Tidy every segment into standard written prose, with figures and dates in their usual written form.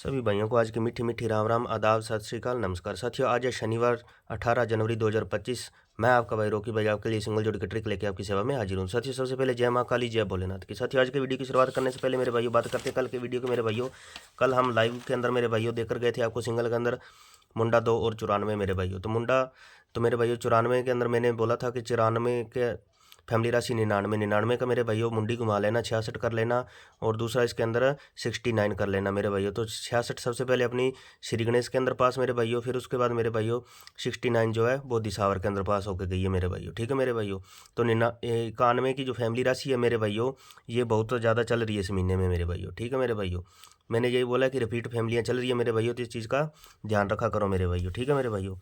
सभी भाइयों को आज की मीठी मीठी राम राम, आदाब, सत श्री अकाल, नमस्कार। साथियों, आज है शनिवार 18 जनवरी 2025। मैं आपका भाई रॉकी भाई आपके लिए सिंगल जोड़ी की ट्रिक लेके आपकी सेवा में हाजिर हूँ। साथियों, सबसे पहले जय माँ काली, जय भोलेनाथ की। साथियों, आज के वीडियो की शुरुआत करने से पहले मेरे भाइयों बात करते हैं कल के वीडियो के। मेरे भाइयों, कल हम लाइव के अंदर मेरे भाइयों देकर गए थे आपको सिंगल के अंदर मुंडा 2 और 94 मेरे भाइयों। तो मुंडा तो मेरे भाइयों 94 के अंदर मैंने बोला था कि 94 के फैमिली राशि 99, 99 का मेरे भाइयों मुंडी घुमा लेना, 66 कर लेना, और दूसरा इसके अंदर 69 कर लेना मेरे भाइयों। तो 66 सबसे पहले अपनी श्री गणेश के अंदर पास मेरे भाइयों, फिर उसके बाद मेरे भाइयों 69 जो है वो दिसावर के अंदर पास होकर गई है मेरे भाइयों। ठीक है मेरे भाइयों। तो 91 की जो फैमिली राशि है मेरे भाइयों, ये बहुत ज़्यादा चल रही है इस महीने में मेरे भाइयों। ठीक है मेरे भाइयों, मैंने यही बोला कि रिपीट फैमिलियाँ चल रही है मेरे भाइयों, तो इस चीज़ का ध्यान रखा करो मेरे भाइयों। ठीक है मेरे भाइयों।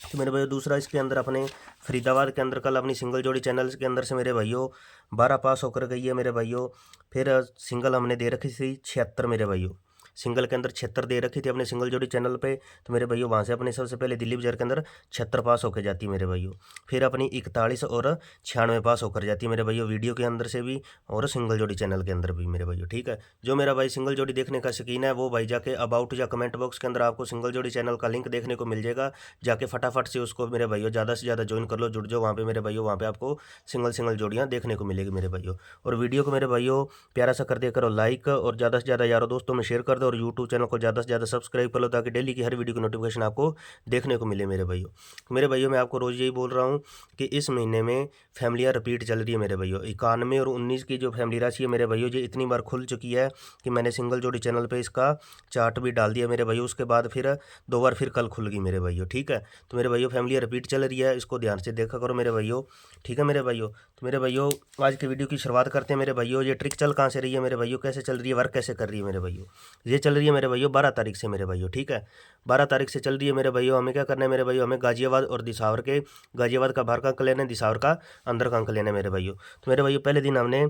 तो मेरे भाइयों, दूसरा इसके अंदर अपने फरीदाबाद के अंदर कल अपनी सिंगल जोड़ी चैनल्स के अंदर से मेरे भाइयों 12 पास होकर गई है मेरे भाइयों। फिर सिंगल हमने दे रखी थी 76 मेरे भाइयों, सिंगल के अंदर 76 दे रखी थी अपने सिंगल जोड़ी चैनल पे। तो मेरे भाइयों वहाँ से अपने सबसे पहले दिल्ली बाजार के अंदर 76 पास होकर जाती है मेरे भाइयों। फिर अपनी 41 और 96 पास होकर जाती है मेरे भाइयों, वीडियो के अंदर से भी और सिंगल जोड़ी चैनल के अंदर भी मेरे भाइयों। ठीक है, जो मेरा भाई सिंगल जोड़ी देखने का शौकीन है वो भाई जाके अबाउट या कमेंट बॉक्स के अंदर आपको सिंगल जोड़ी चैनल का लिंक देखने को मिल जाएगा। जाके फटाफट से उसको मेरे भाइयों ज़्यादा से ज़्यादा ज्वाइन कर लो, जुड़ जाओ वहाँ पे मेरे भाइयों। वहाँ पे आपको सिंगल जोड़ियाँ देखने को मिलेगी मेरे भाइयों। और वीडियो को मेरे भाइयों प्यारा सा कर दिया करो लाइक, और ज़्यादा से ज़्यादा यारों दोस्तों में शेयर कर दो, और यूट्यूब चैनल को ज़्यादा से ज़्यादा सब्सक्राइब कर लो, ताकि डेली की हर वीडियो की नोटिफिकेशन आपको देखने को मिले मेरे भाइयों। मेरे भाइयों, मैं आपको रोज़ यही बोल रहा हूँ कि इस महीने में फैमिलियाँ रिपीट चल रही है मेरे भाइयों। 91 और 19 की जो फैमिली राशि है मेरे भाइयों, ये इतनी बार खुल चुकी है कि मैंने सिंगल जोड़ी चैनल पर इसका चार्ट भी डाल दिया मेरे भाइयों। उसके बाद फिर 2 बार फिर कल खुल गई मेरे भाइयों। ठीक है, तो मेरे भाइयों फैमिली रिपीट चल रही है, इसको ध्यान से देखा करो मेरे भाइयों। ठीक है मेरे भाइयों। तो मेरे भाइयों, आज के वीडियो की शुरुआत करते हैं मेरे भाइयों। ये ट्रिक चल कहाँ से रही है मेरे भाइयों, कैसे चल रही है, वर्क कैसे कर रही है मेरे भाइयों। ये चल रही है मेरे भाइयों 12 तारीख से मेरे भाइयों। ठीक है, 12 तारीख से चल रही है मेरे भाइयों। हमें क्या करना है मेरे भाइयों, हमें गाजियाबाद और दिसावर के, गाजियाबाद का बाहर का अंक लेना है, दिसावर का अंदर का अंक लेना है मेरे भाइयों। तो मेरे भाइयों, पहले दिन हमने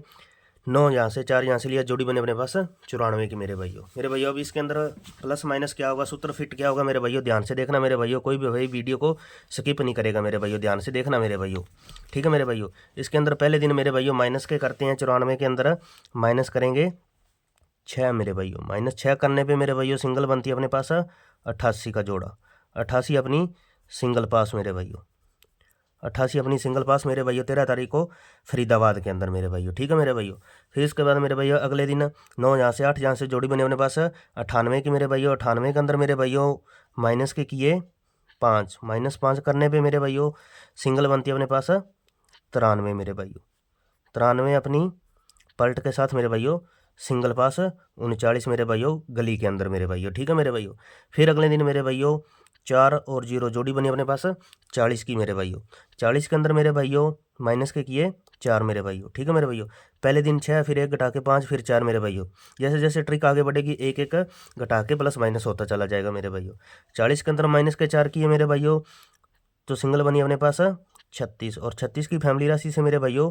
9 यहाँ से, 4 यहाँ से लिया, जोड़ी बने अपने पास 94 की मेरे भाइयों। मेरे भाइयों, अब इसके अंदर प्लस माइनस क्या होगा, सूत्र फिट क्या होगा मेरे भाइयों, ध्यान से देखना मेरे भाइयों। कोई भी भाई वीडियो को स्किप नहीं करेगा मेरे भाइयों, ध्यान से देखना मेरे भाइयों। ठीक है मेरे भाइयों। इसके अंदर पहले दिन मेरे भाइयों माइनस के करते हैं, 94 के अंदर माइनस करेंगे 6 मेरे भाइयों। -6 करने पे मेरे भाइयों सिंगल बनती है अपने पास 88 का जोड़ा। 88 अपनी सिंगल पास मेरे भाइयों, 88 अपनी सिंगल पास मेरे भाइयों 13 तारीख को फरीदाबाद के अंदर मेरे भाइयों। ठीक है मेरे भाइयों। फिर इसके बाद मेरे भाइयों अगले दिन 9 यहाँ से 8 यहाँ से जोड़ी बने अपने पास 98 की मेरे भाइयों। 98 के अंदर मेरे भाइयों माइनस के किए 5, -5 करने पे मेरे भाइयों सिंगल बनती है अपने पास 93 मेरे भाइयों। 93 अपनी पलट के साथ मेरे भाइयों सिंगल पास 39 मेरे भाइयों गली के अंदर मेरे भाइयों। ठीक है मेरे भाइयों। फिर अगले दिन मेरे भाइयों 4 और 0 जोड़ी बनी अपने पास 40 की मेरे भाइयों। 40 के अंदर मेरे भाइयों माइनस के किए 4 मेरे भाइयों। ठीक है मेरे भाइयों। पहले दिन 6, फिर 1 घटा के 5, फिर 4 मेरे भाइयों। जैसे जैसे ट्रिक आगे बढ़ेगी एक एक घटा के प्लस माइनस होता चला जाएगा मेरे भाइयों। 40 के अंदर माइनस के 4 किए मेरे भाइयों, तो सिंगल बनी अपने पास 36, और 36 की फैमिली राशि से मेरे भाइयों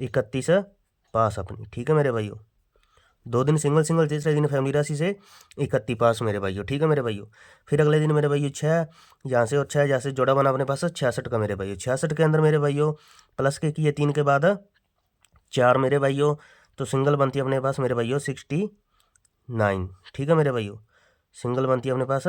31 पास अपनी। ठीक है मेरे भाइयों। 2 दिन सिंगल, तीसरे दिन फैमिली राशि से 31 पास मेरे भाइयों। ठीक है मेरे भाइयों। फिर अगले दिन मेरे भाइयों 6 यहाँ से, और 6 यहाँ से जोड़ा बना अपने पास 66 का मेरे भाइयों। 66 के अंदर मेरे भाइयों प्लस के किए 3 के बाद 4 मेरे भाइयों, तो सिंगल बनती है अपने पास मेरे भाइयों 69। ठीक है मेरे भाइयों। सिंगल बनती है अपने पास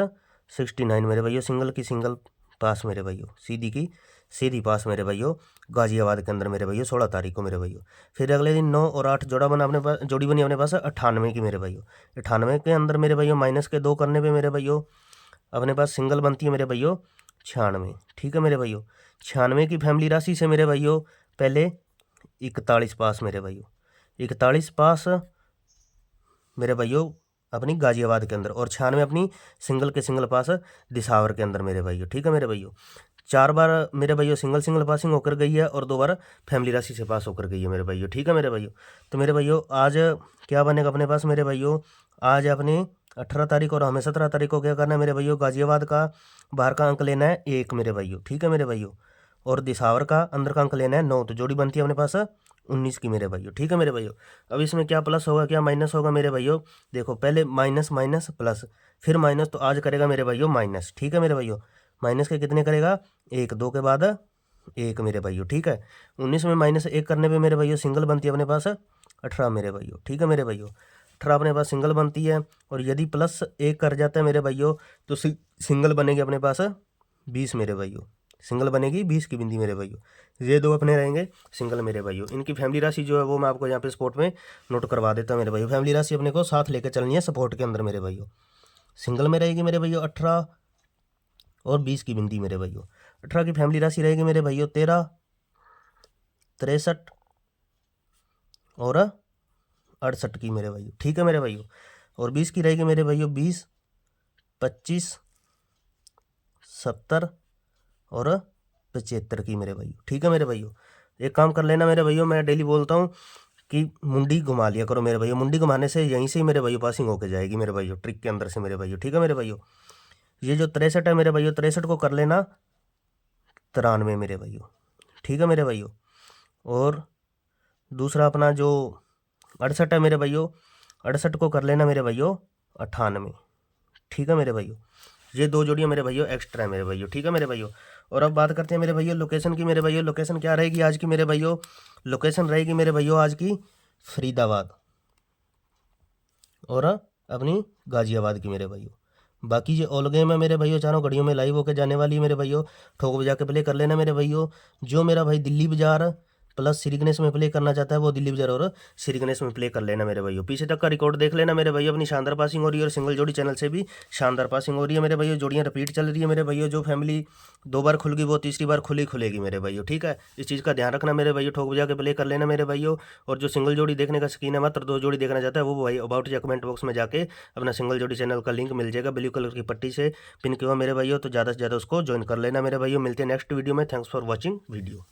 69 मेरे भाइयों। सिंगल की सिंगल पास मेरे भाइयों, सीधी की सीधी पास मेरे भाइयों गाजियाबाद के अंदर मेरे भाइयों 16 तारीख को मेरे भाइयों। फिर अगले दिन 9 और 8 जोड़ा बना अपने पास, जोड़ी बनी अपने पास 98 की मेरे भाइयों। 98 के अंदर मेरे भाइयों माइनस के 2 करने पे मेरे भाइयों अपने पास सिंगल बनती है मेरे भाइयों 96। ठीक है मेरे भाइयों। 96 की फैमिली राशि से मेरे भाइयों पहले 41 पास मेरे भाइयों, 41 पास मेरे भाइयों अपनी गाजियाबाद के अंदर, और 96 अपनी सिंगल के सिंगल पास दिसावर के अंदर मेरे भाइयों। ठीक है मेरे भाइयों। 4 बार मेरे भाइयों सिंगल पासिंग होकर गई है, और 2 बार फैमिली राशि से पास होकर गई है मेरे भाइयों। ठीक है मेरे भाइयों। तो मेरे भाइयों आज क्या बनेगा अपने पास मेरे भाइयों, आज अपने 18 तारीख और हमें 17 तारीख को क्या करना है मेरे भाइयों, गाजियाबाद का बाहर का अंक लेना है 1 मेरे भाइयों। ठीक है मेरे भाइयों। और दिसावर का अंदर का अंक लेना है 9, तो जोड़ी बनती है अपने पास 19 की मेरे भाइयों। ठीक है मेरे भाइयों। अब इसमें क्या प्लस होगा क्या माइनस होगा मेरे भाइयों, देखो पहले माइनस माइनस प्लस, फिर माइनस, तो आज करेगा मेरे भाइयों माइनस। ठीक है मेरे भाइयों। माइनस के कितने करेगा 1, 2 के बाद 1 मेरे भाइयों। ठीक है। 19 में -1 करने पे मेरे भाइयों सिंगल बनती है अपने पास 18 मेरे भाइयों। ठीक है मेरे भाइयों। 18 अपने पास सिंगल बनती है, और यदि प्लस 1 कर जाता है मेरे भाइयों तो सिंगल बनेगी अपने पास 20 मेरे भाइयों, सिंगल बनेगी 20 की बिंदी मेरे भाइयों। ये दो अपने रहेंगे सिंगल मेरे भाइयों। इनकी फैमिली राशि जो है वो मैं आपको यहाँ पे स्पॉट में नोट करवा देता हूँ मेरे भाइयों। फैमिली राशि अपने को साथ लेकर चलनी है सपोर्ट के अंदर मेरे भाइयों। सिंगल में रहेगी मेरे भाइयों 18 और 20 की बिंदी मेरे भाइयों। 18 की फैमिली राशि रहेगी मेरे भाइयों 13, 63 और 68 की मेरे भाइयों, ठीक है मेरे भाइयों। और 20 की रहेगी मेरे भाइयों 20, 25, 70 और 75 की मेरे भाइयों, ठीक है मेरे भाइयों। एक काम कर लेना मेरे भाइयों, मैं डेली बोलता हूँ कि मुंडी घुमा लिया करो मेरे भाइयों। मुंडी घुमाने से यहीं से ही मेरे भाइयों पासिंग होके जाएगी मेरे भाइयों, ट्रिक के अंदर से मेरे भाइयों, ठीक है मेरे भाइयों। ये जो 63 है मेरे भाइयों, 63 को कर लेना 93 मेरे भाइयों, ठीक है मेरे भाइयों। और दूसरा अपना जो 68 है मेरे भाइयों, 68 को कर लेना मेरे भाइयों 98, ठीक है मेरे भाइयों। ये दो जोड़ियाँ मेरे भाइयों एक्स्ट्रा है मेरे भाइयों, ठीक है मेरे भाइयों। और अब बात करते हैं मेरे भाइयों लोकेशन की मेरे भाइयों। लोकेशन क्या रहेगी आज की मेरे भाइयों? लोकेशन रहेगी मेरे भाइयों आज की फरीदाबाद और अपनी गाजियाबाद की मेरे भाइयों। बाकी ये ऑल गेम है मेरे भाइयों, चारों घड़ियों में लाइव होकर जाने वाली है मेरे भाइयों। ठोक बजा के प्ले कर लेना मेरे भाइयों। जो मेरा भाई दिल्ली बाजार प्लस श्री गणेश में प्ले करना चाहता है वो दिल्ली बाजार और श्री गणेश में प्ले कर लेना मेरे भाइयों। पीछे तक का रिकॉर्ड देख लेना मेरे भाइयों। अपनी शानदार पासिंग हो रही है और सिंगल जोड़ी चैनल से भी शानदार पासिंग हो रही है मेरे भाइयों। जोड़ियाँ रिपीट चल रही है मेरे भाइयों। जो फैमिली 2 बार खुल गई वो तीसरी बार खुलेगी मेरे भाइयों, ठीक है। इस चीज़ का ध्यान रखना मेरे भाइयों। ठोक बजा के प्ले कर लेना मेरे भाइयों। और जो सिंगल जोड़ी देखने का शौकीन है, मात्र 2 जोड़ी देखना चाहता है, वो भाई अबाउट या कमेंट बॉक्स में जाके अपना सिंगल जोड़ी चैनल का लिंक मिल जाएगा, ब्लू कलर की पट्टी से पिन किया हुआ मेरे भाइयों। तो ज़्यादा से ज़्यादा उसको ज्वाइन कर लेना मेरे भाइयों। मिलते हैं नेक्स्ट वीडियो में। Thanks for watching video.